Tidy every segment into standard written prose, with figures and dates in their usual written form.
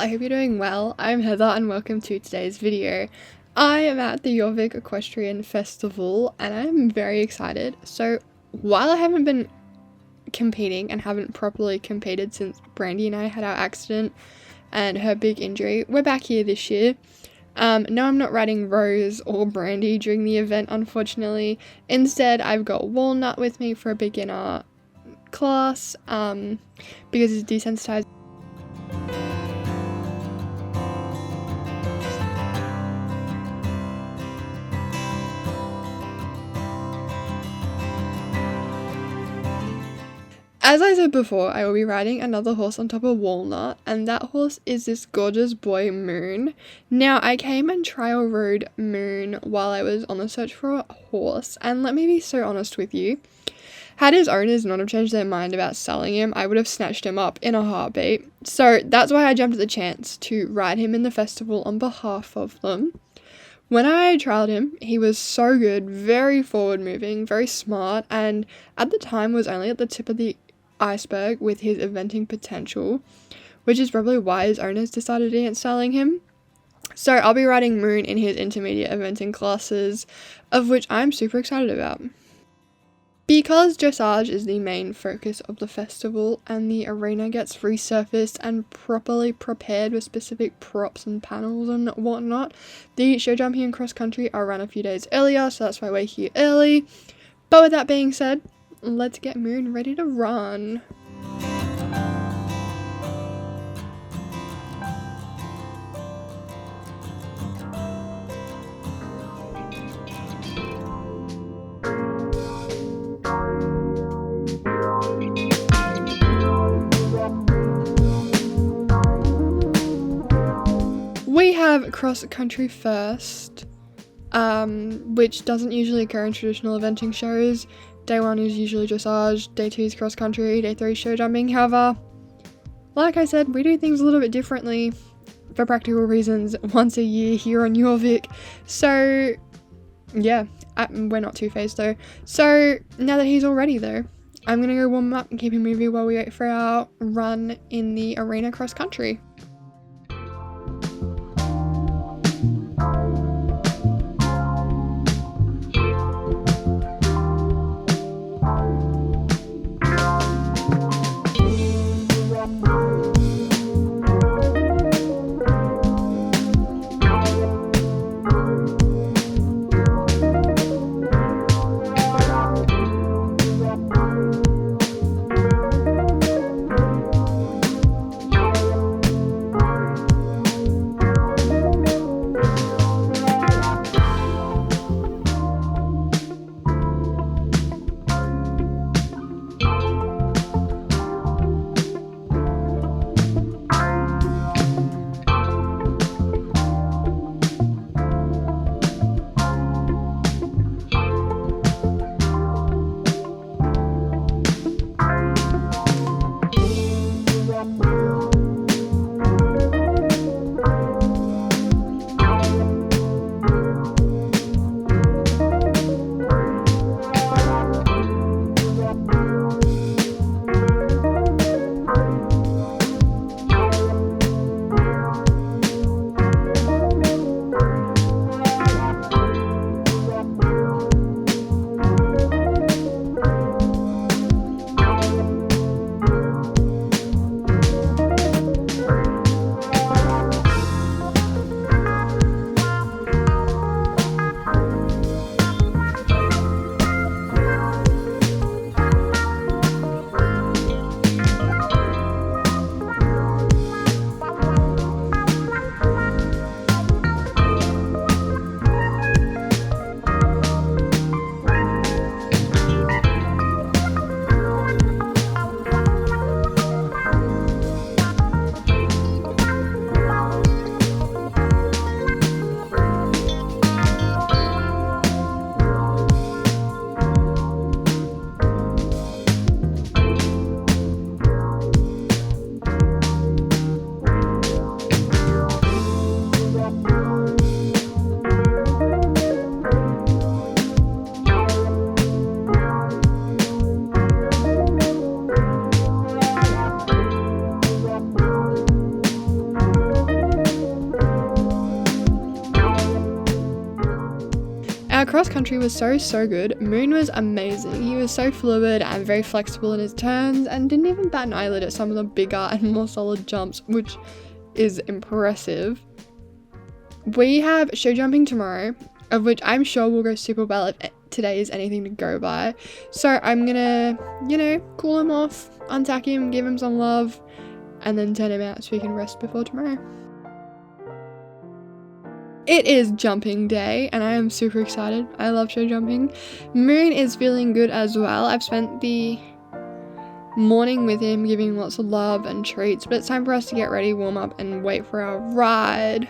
I hope you're doing well. I'm Heather and welcome to today's video. I am at the Jorvik Equestrian Festival and I'm very excited. So while I haven't been competing and haven't properly competed since Brandy and I had our accident and her big injury, we're back here this year. No, I'm not riding Rose or Brandy during the event, unfortunately. Instead, I've got Walnut with me for a beginner class because it's desensitized. As I said before, I will be riding another horse on top of Walnut, and that horse is this gorgeous boy, Moon. Now, I came and trial rode Moon while I was on the search for a horse, and let me be so honest with you. Had his owners not have changed their mind about selling him, I would have snatched him up in a heartbeat. So that's why I jumped at the chance to ride him in the festival on behalf of them. When I trialed him, he was so good, very forward moving, very smart, and at the time was only at the tip of the iceberg with his eventing potential, which is probably why his owners decided against selling him. So I'll be riding Moon in his intermediate eventing classes, of which I'm super excited about. Because dressage is the main focus of the festival and the arena gets resurfaced and properly prepared with specific props and panels and whatnot, the show jumping and cross country are run a few days earlier, so that's why we're here early. But with that being said, let's get Moon ready to run. We have cross country first, which doesn't usually occur in traditional eventing shows. Day 1 is usually dressage, day 2 is cross country, day 3 is show jumping. However, like I said, we do things a little bit differently for practical reasons once a year here on Jorvik. So yeah, we're not two-faced though. So now that he's all ready though, I'm gonna go warm him up and keep him moving while we wait for our run in the arena cross country. Our cross country was so good. Moon was amazing. He was so fluid and very flexible in his turns and didn't even bat an eyelid at some of the bigger and more solid jumps, which is impressive. We have show jumping tomorrow, of which I'm sure will go super well if today is anything to go by. So I'm gonna, cool him off, untack him, give him some love, and then turn him out so he can rest before tomorrow. It is jumping day and I am super excited. I love show jumping. Moon is feeling good as well. I've spent the morning with him giving lots of love and treats, but it's time for us to get ready, warm up, and wait for our ride.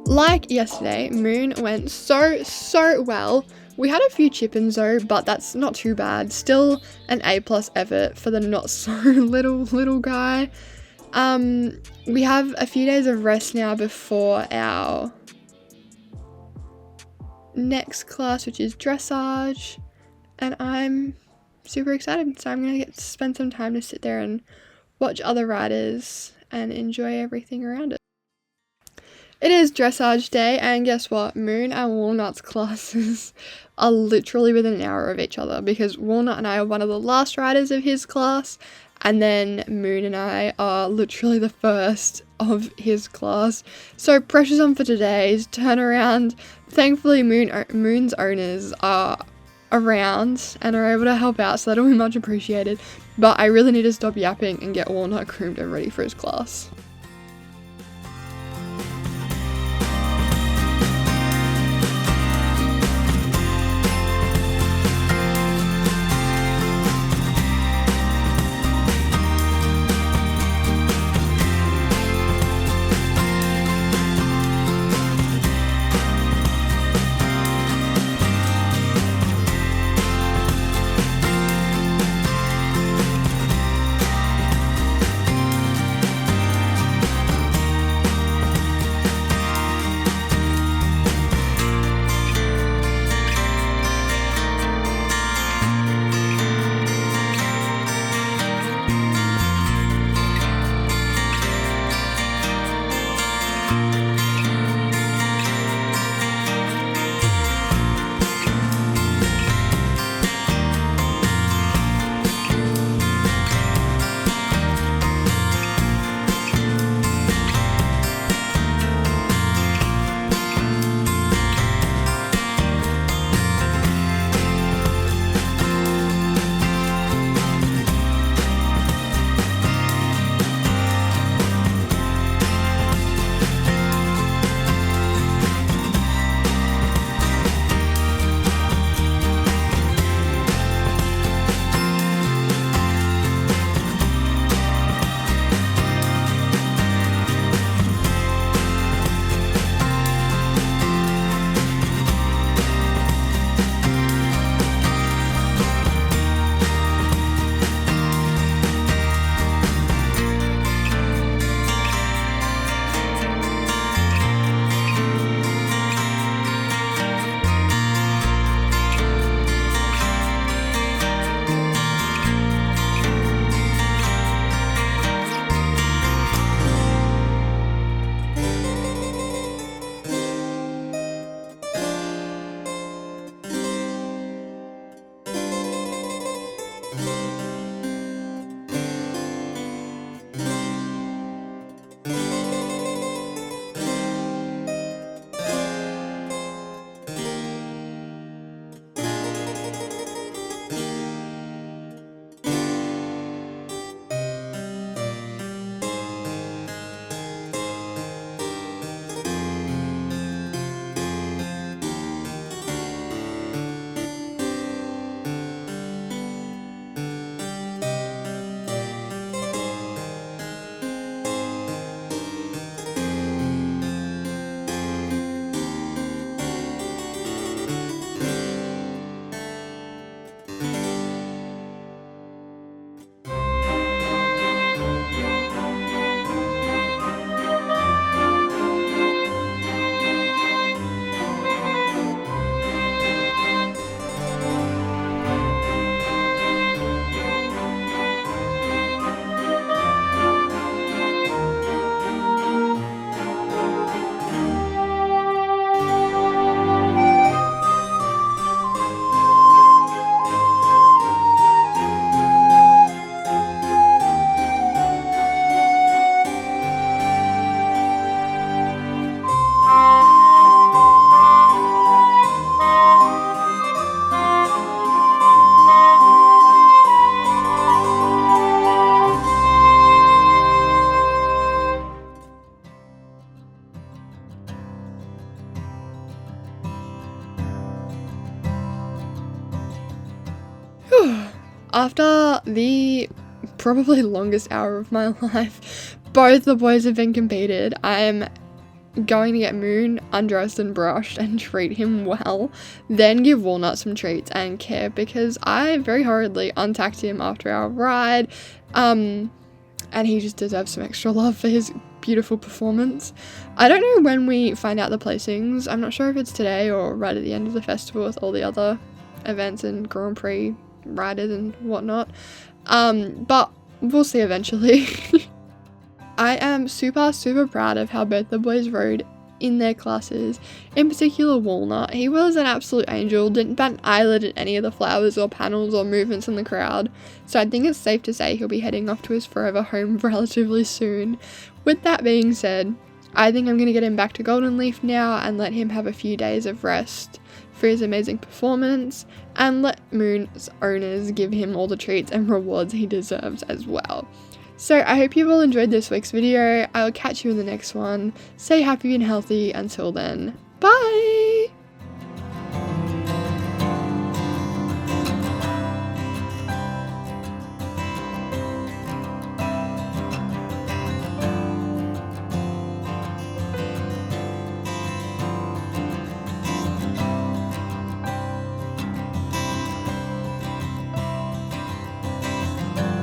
Like yesterday, Moon went so well. We had a few chip-ins though, but that's not too bad. Still an A+ effort for the not so little guy. We have a few days of rest now before our next class, which is dressage, and I'm super excited. So I'm gonna get to spend some time to sit there and watch other riders and enjoy everything around it. It is dressage day, and guess what? Moon and Walnut's classes are literally within an hour of each other because Walnut and I are one of the last riders of his class, and then Moon and I are literally the first of his class. So pressure's on for today's turnaround. Thankfully, Moon's owners are around and are able to help out, so that'll be much appreciated. But I really need to stop yapping and get Walnut groomed and ready for his class. after the probably longest hour of my life, both the boys have been competed. I'm going to get Moon undressed and brushed and treat him well, then give Walnut some treats and care, because I very hurriedly untacked him after our ride, and he just deserves some extra love for his beautiful performance. I don't know when we find out the placings. I'm not sure if it's today or right at the end of the festival with all the other events and Grand Prix riders and whatnot, but we'll see eventually. I am super proud of how both the boys rode in their classes. In particular, Walnut. He was an absolute angel, didn't bat an eyelid at any of the flowers or panels or movements in the crowd, so I think it's safe to say he'll be heading off to his forever home relatively soon. With that being said, I think I'm going to get him back to Golden Leaf now and let him have a few days of rest for his amazing performance, and let Moon's owners give him all the treats and rewards he deserves as well. So I hope you've all enjoyed this week's video. I will catch you in the next one. Stay happy and healthy until then. Bye!